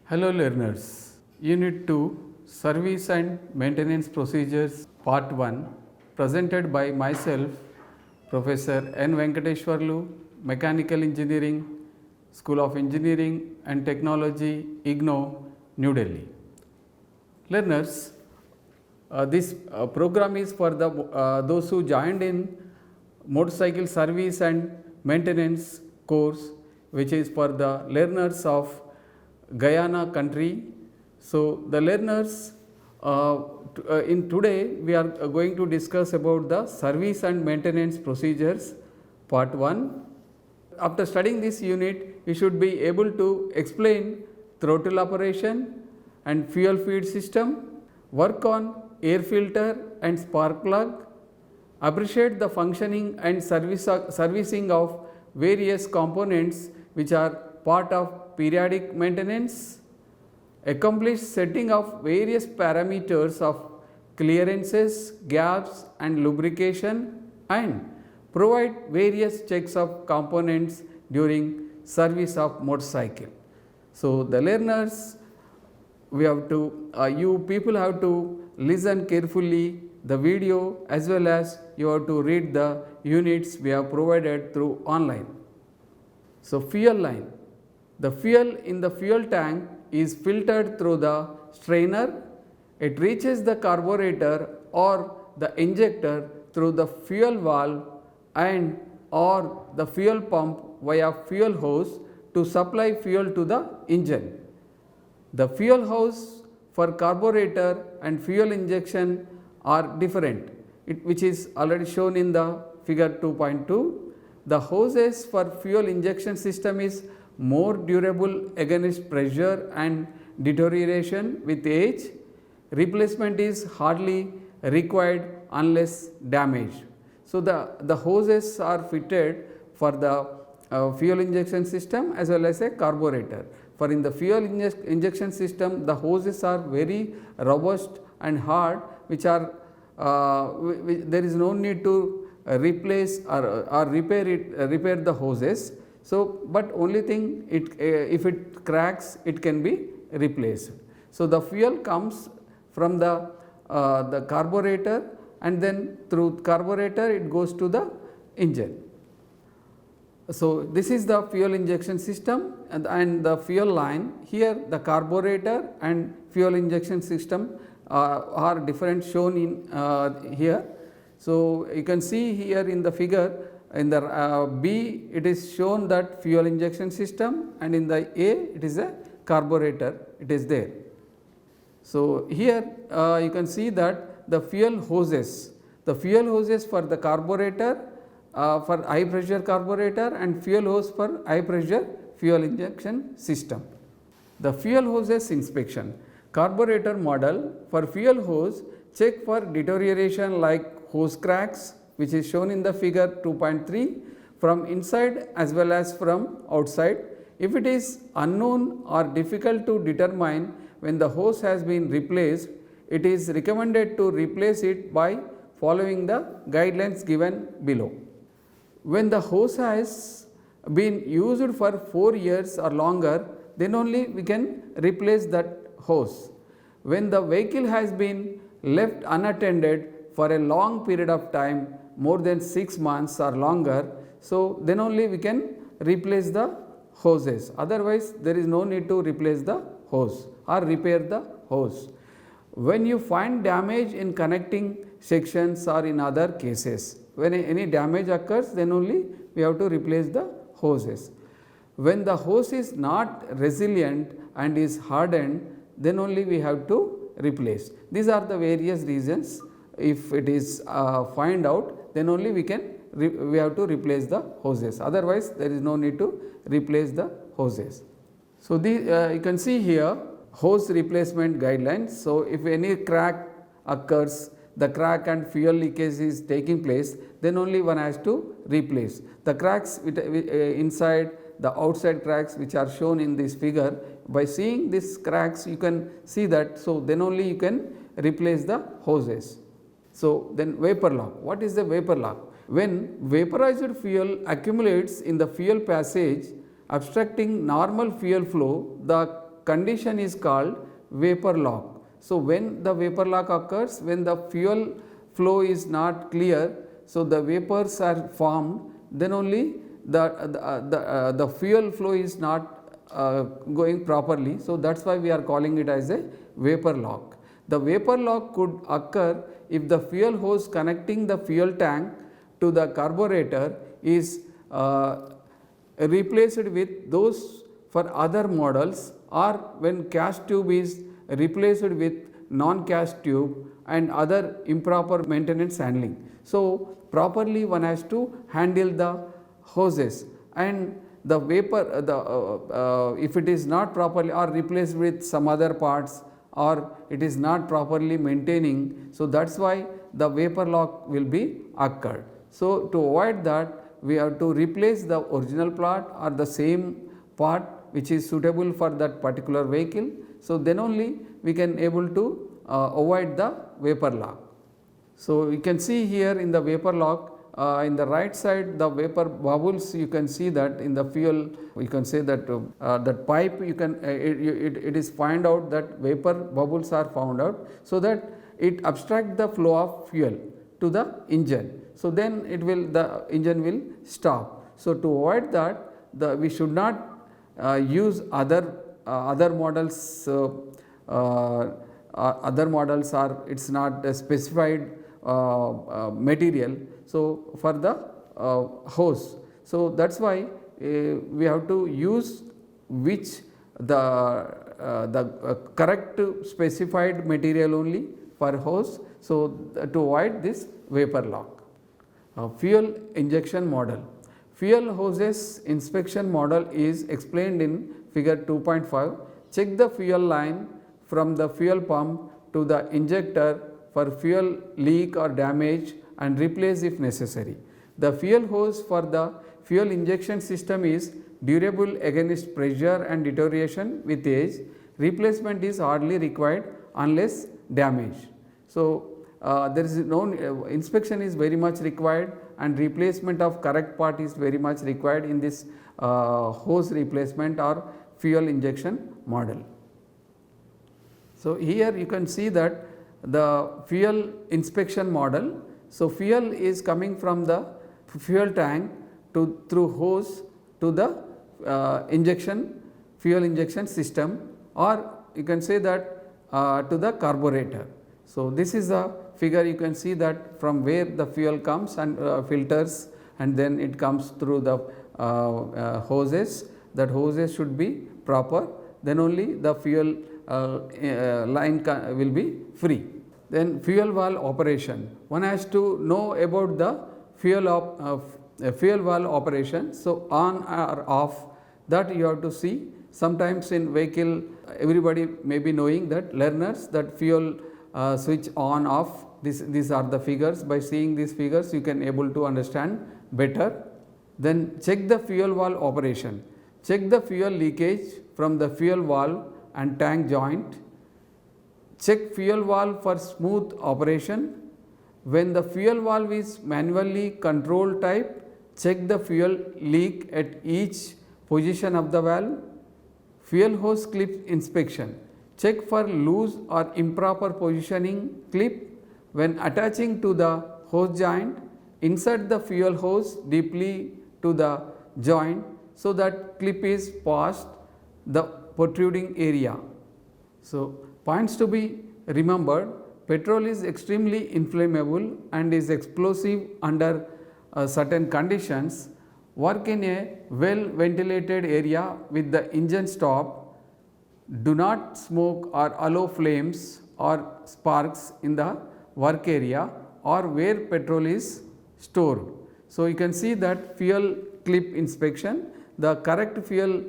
Hello learners, Unit 2 Service and Maintenance Procedures Part 1 presented by myself Professor N. Venkateshwarlu, Mechanical Engineering, School of Engineering and Technology, IGNOU, New Delhi. Learners, this program is for those who joined in motorcycle service and maintenance course, which is for the learners of Guyana country. So the learners in today we are going to discuss about the service and maintenance procedures part 1. After studying this unit, you should be able to explain throttle operation and fuel feed system, work on air filter and spark plug, appreciate the functioning and servicing of various components which are part of periodic maintenance, accomplish setting of various parameters of clearances, gaps and lubrication, and provide various checks of components during service of motorcycle. So the learners, we have to you people have to listen carefully the video as well as you have to read the units we have provided through online. So fuel line. The fuel in the fuel tank is filtered through the strainer. It reaches the carburetor or the injector through the fuel valve and or the fuel pump via fuel hose to supply fuel to the engine. The fuel hose for carburetor and fuel injection are different, which is already shown in the figure 2.2. The hoses for fuel injection system is more durable against pressure and deterioration with age. Replacement is hardly required unless damaged. So the hoses are fitted for the fuel injection system as well as a carburetor. For in the fuel injection system, the hoses are very robust and hard, which are there is no need to replace or repair the hoses. So, but only thing if it cracks, it can be replaced. So the fuel comes from the carburetor and then through carburetor it goes to the engine. So this is the fuel injection system and the fuel line. Here the carburetor and fuel injection system are different shown in here. So you can see here in the figure in the B it is shown that fuel injection system and in the A it is a carburetor, it is there. So here you can see that the fuel hoses for the carburetor for high pressure carburetor and fuel hose for high pressure fuel injection system. The fuel hoses inspection. Carburetor model for fuel hose check for deterioration like hose cracks, which is shown in the figure 2.3 from inside as well as from outside. If it is unknown or difficult to determine when the hose has been replaced, it is recommended to replace it by following the guidelines given below. When the hose has been used for 4 years or longer, then only we can replace that hose. When the vehicle has been left unattended for a long period of time, more than 6 months or longer, so then only we can replace the hoses. Otherwise, there is no need to replace the hose or repair the hose. When you find damage in connecting sections or in other cases, when any damage occurs, then only we have to replace the hoses. When the hose is not resilient and is hardened, then only we have to replace. These are the various reasons. If it is find out, then only we have to replace the hoses. Otherwise, there is no need to replace the hoses. So you can see here hose replacement guidelines. So if any crack occurs, the crack and fuel leakage is taking place, then only one has to replace. The cracks inside, the outside cracks which are shown in this figure, by seeing these cracks you can see that, so then only you can replace the hoses. So then vapor lock. What is the vapor lock? When vaporized fuel accumulates in the fuel passage obstructing normal fuel flow, the condition is called vapor lock. So when the vapor lock occurs, when the fuel flow is not clear, so the vapors are formed, then only the fuel flow is not going properly. So that's why we are calling it as a vapor lock. The vapor lock could occur if the fuel hose connecting the fuel tank to the carburetor is replaced with those for other models, or when cast tube is replaced with non-cast tube and other improper maintenance handling. So properly one has to handle the hoses, and the vapor if it is not properly or replaced with some other parts, or it is not properly maintaining, so that is why the vapor lock will be occurred. So to avoid that, we have to replace the original part or the same part which is suitable for that particular vehicle. So then only we can able to avoid the vapor lock. So you can see here in the vapor lock, in the right side the vapor bubbles, you can see that in the fuel, you can say that that pipe, you can it is find out that vapor bubbles are found out, so that it obstruct the flow of fuel to the engine. So then it will, the engine will stop. So to avoid that, we should not use other models. Other models are, it is not a specified material, so for the hose. So that is why we have to use which the correct specified material only for hose, so to avoid this vapor lock. Fuel injection model. Fuel hoses inspection model is explained in figure 2.5. Check the fuel line from the fuel pump to the injector for fuel leak or damage and replace if necessary. The fuel hose for the fuel injection system is durable against pressure and deterioration with age. Replacement is hardly required unless damaged. So there is no inspection is very much required, and replacement of correct part is very much required in this hose replacement or fuel injection model. So here you can see that the fuel inspection model. So fuel is coming from the fuel tank through hose to the fuel injection system, or you can say that to the carburetor. So this is the figure, you can see that from where the fuel comes and filters, and then it comes through the hoses. That hoses should be proper, then only the fuel line will be free. Then fuel valve operation. One has to know about the fuel valve operation. So on or off, that you have to see. Sometimes in vehicle, everybody may be knowing that, learners, that fuel switch on off. These are the figures. By seeing these figures, you can able to understand better. Then check the fuel valve operation. Check the fuel leakage from the fuel valve and tank joint. Check fuel valve for smooth operation. When the fuel valve is manually controlled type, check the fuel leak at each position of the valve. Fuel hose clip inspection. Check for loose or improper positioning clip. When attaching to the hose joint, insert the fuel hose deeply to the joint so that clip is past the protruding area. So points to be remembered: petrol is extremely inflammable and is explosive under certain conditions. Work in a well ventilated area with the engine stop. Do not smoke or allow flames or sparks in the work area or where petrol is stored. So you can see that fuel clip inspection, the correct fuel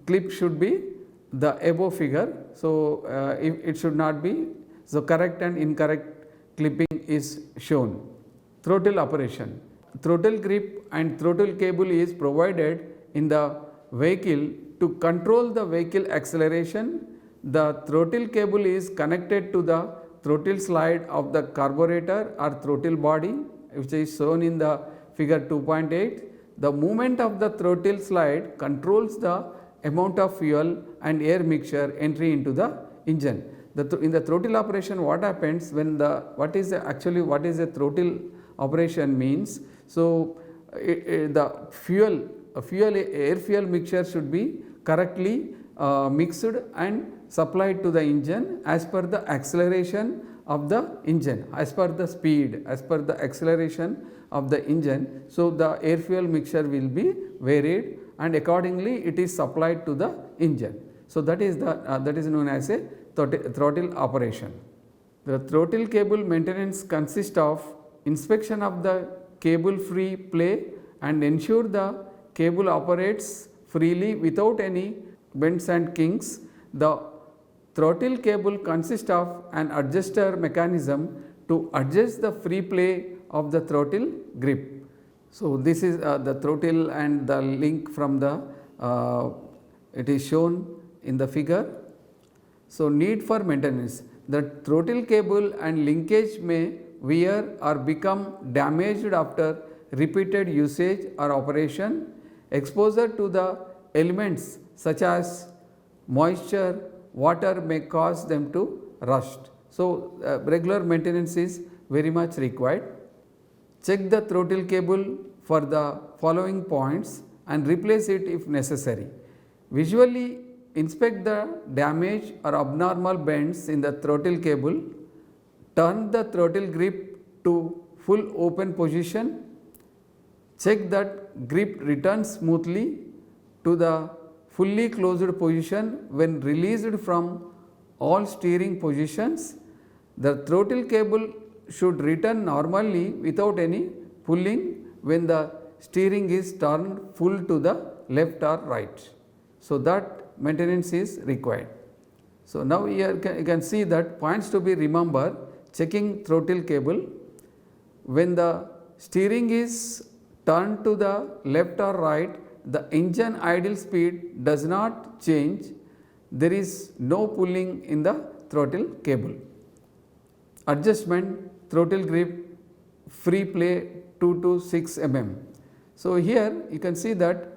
clip should be the above figure. So it should not be, so correct and incorrect clipping is shown. Throttle operation. Throttle grip and throttle cable is provided in the vehicle to control the vehicle acceleration. The throttle cable is connected to the throttle slide of the carburetor or throttle body, which is shown in the figure 2.8. The movement of the throttle slide controls the amount of fuel and air mixture entry into the engine. In the throttle operation, what happens when what is a throttle operation means? So, the air fuel mixture should be correctly mixed and supplied to the engine as per the acceleration of the engine, as per the speed, as per the acceleration of the engine. So, the air fuel mixture will be varied and accordingly it is supplied to the engine. So, that is known as a throttle operation. The throttle cable maintenance consists of inspection of the cable free play and ensure the cable operates freely without any bends and kinks. The throttle cable consists of an adjuster mechanism to adjust the free play of the throttle grip. So, this is the throttle and the link from the it is shown in the figure. So, need for maintenance. The throttle cable and linkage may wear or become damaged after repeated usage or operation. Exposure to the elements such as moisture, water may cause them to rust. So, regular maintenance is very much required. Check the throttle cable for the following points and replace it if necessary. Visually inspect the damage or abnormal bends in the throttle cable. Turn the throttle grip to full open position. Check that grip returns smoothly to the fully closed position when released from all steering positions. The throttle cable should return normally without any pulling when the steering is turned full to the left or right. So, that maintenance is required. So, now here you can see that points to be remembered: checking throttle cable. When the steering is turned to the left or right, the engine idle speed does not change. There is no pulling in the throttle cable. Adjustment: throttle grip free play 2 to 6 mm. So, here you can see that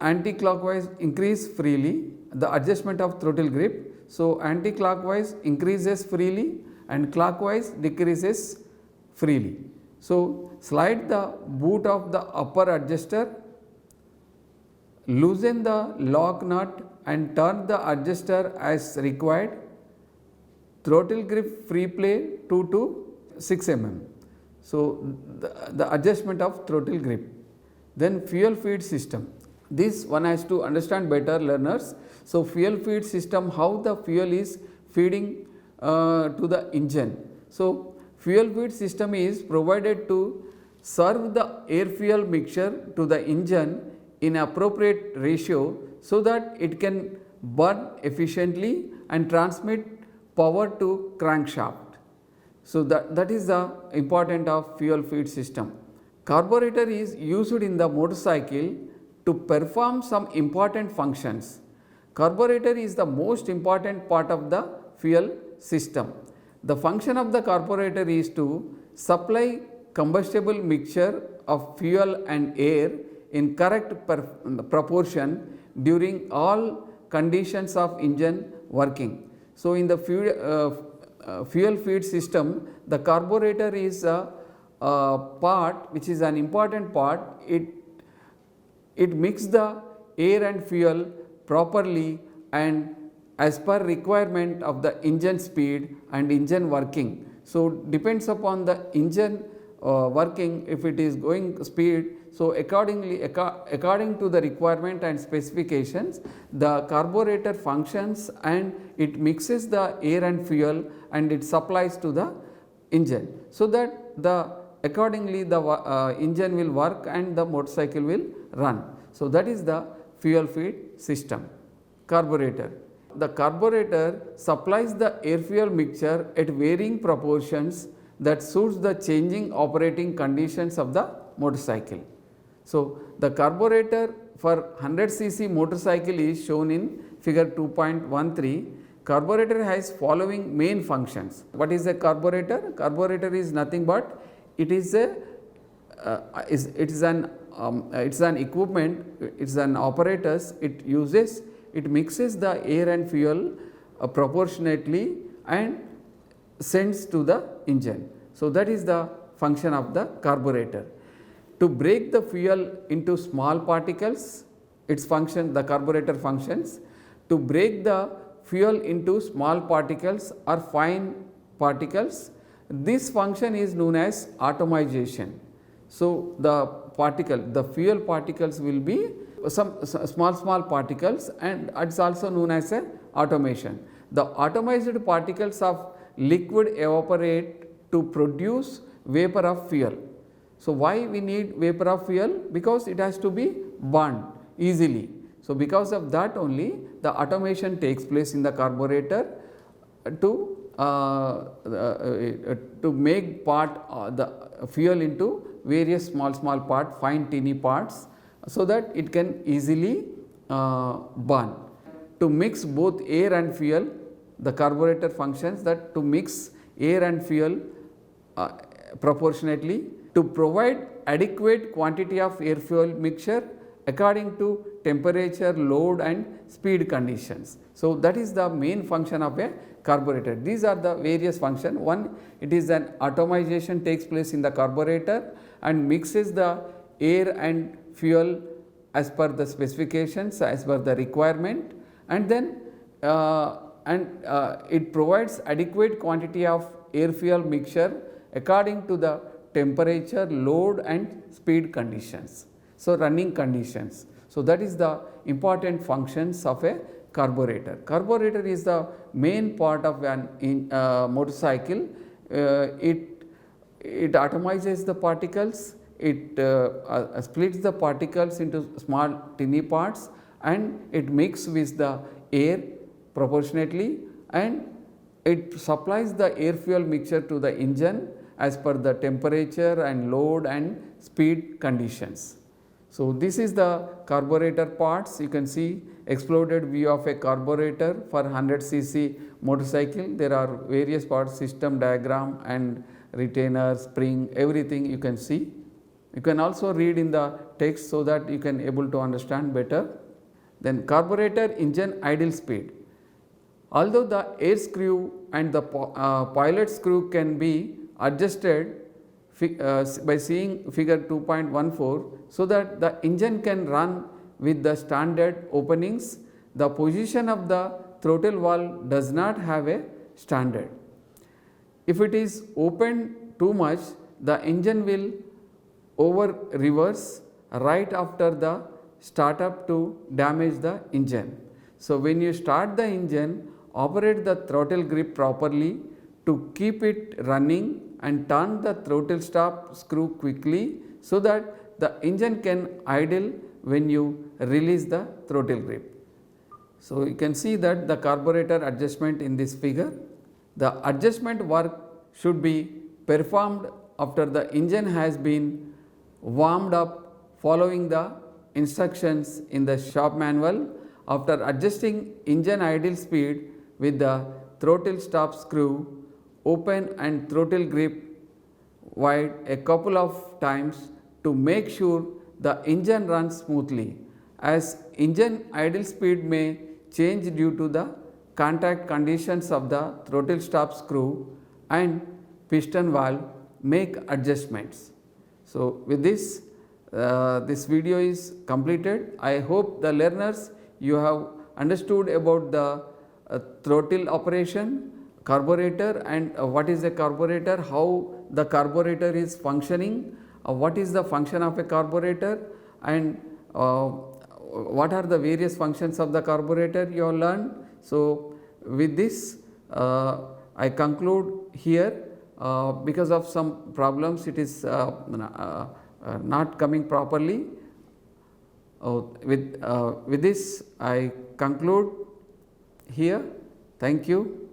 anti-clockwise increase freely, the adjustment of throttle grip. So, anti-clockwise increases freely and clockwise decreases freely. So, slide the boot of the upper adjuster, loosen the lock nut and turn the adjuster as required. Throttle grip free play 2 to 6 mm. So, the adjustment of throttle grip. Then fuel feed system. This one has to understand better, learners. So, fuel feed system, how the fuel is feeding to the engine. So, fuel feed system is provided to serve the air fuel mixture to the engine in appropriate ratio so that it can burn efficiently and transmit power to crankshaft. So, that is the important of fuel feed system. Carburetor is used in the motorcycle to perform some important functions. Carburetor is the most important part of the fuel system. The function of the carburetor is to supply combustible mixture of fuel and air in correct proportion during all conditions of engine working. So, in the fuel feed system, the carburetor is a part which is an important part. It mixes the air and fuel properly and as per requirement of the engine speed and engine working. So, depends upon the engine working, if it is going speed. So, according to the requirement and specifications, the carburetor functions and it mixes the air and fuel and it supplies to the engine. So, that accordingly the engine will work and the motorcycle will run. So, that is the fuel feed system. Carburetor. The carburetor supplies the air fuel mixture at varying proportions that suits the changing operating conditions of the motorcycle. So, the carburetor for 100 cc motorcycle is shown in figure 2.13. Carburetor has following main functions. What is a carburetor? Carburetor is nothing but it is an equipment, it is an apparatus. It uses it mixes the air and fuel proportionately and sends to the engine. So, that is the function of the carburetor. To break the fuel into small particles, its function, the carburetor functions to break the fuel into small particles or fine particles. This function is known as atomization. So, the fuel particles will be some small particles, and it is also known as a automation. The atomized particles of liquid evaporate to produce vapor of fuel. So, why we need vapor of fuel? Because it has to be burned easily. So, because of that only the automation takes place in the carburetor to make the fuel into various small part, fine teeny parts, so that it can easily burn. To mix both air and fuel, the carburetor functions that to mix air and fuel proportionately, to provide adequate quantity of air fuel mixture according to temperature, load and speed conditions. So, that is the main function of a carburetor. These are the various functions. One, it is an atomization takes place in the carburetor and mixes the air and fuel as per the specifications, as per the requirement, and then it provides adequate quantity of air fuel mixture according to the temperature, load and speed conditions. So, running conditions. So, that is the important functions of a carburetor. Carburetor is the main part of an motorcycle. It atomizes the particles, it splits the particles into small tiny parts, and it mixes with the air proportionately, and it supplies the air fuel mixture to the engine as per the temperature and load and speed conditions. So, this is the carburetor parts. You can see exploded view of a carburetor for 100 cc motorcycle. There are various parts, system diagram and retainer, spring, everything you can see. You can also read in the text so that you can able to understand better. Then carburetor engine idle speed. Although the air screw and the pilot screw can be adjusted by seeing figure 2.14, so that the engine can run with the standard openings, the position of the throttle valve does not have a standard. If it is opened too much, the engine will over reverse right after the startup to damage the engine. So, when you start the engine, operate the throttle grip properly to keep it running and turn the throttle stop screw quickly, so that the engine can idle when you release the throttle grip. So, you can see that the carburetor adjustment in this figure. The adjustment work should be performed after the engine has been warmed up following the instructions in the shop manual. After adjusting engine idle speed with the throttle stop screw open and throttle grip wide a couple of times to make sure the engine runs smoothly, as engine idle speed may change due to the contact conditions of the throttle stop screw and piston valve. Make adjustments. So, with this this video is completed. I hope the learners you have understood about the throttle operation, carburetor, and what is a carburetor, how the carburetor is functioning, what is the function of a carburetor, and what are the various functions of the carburetor you have learned. So, with this I conclude here. Because of some problems it is not coming properly. With this I conclude here. Thank you.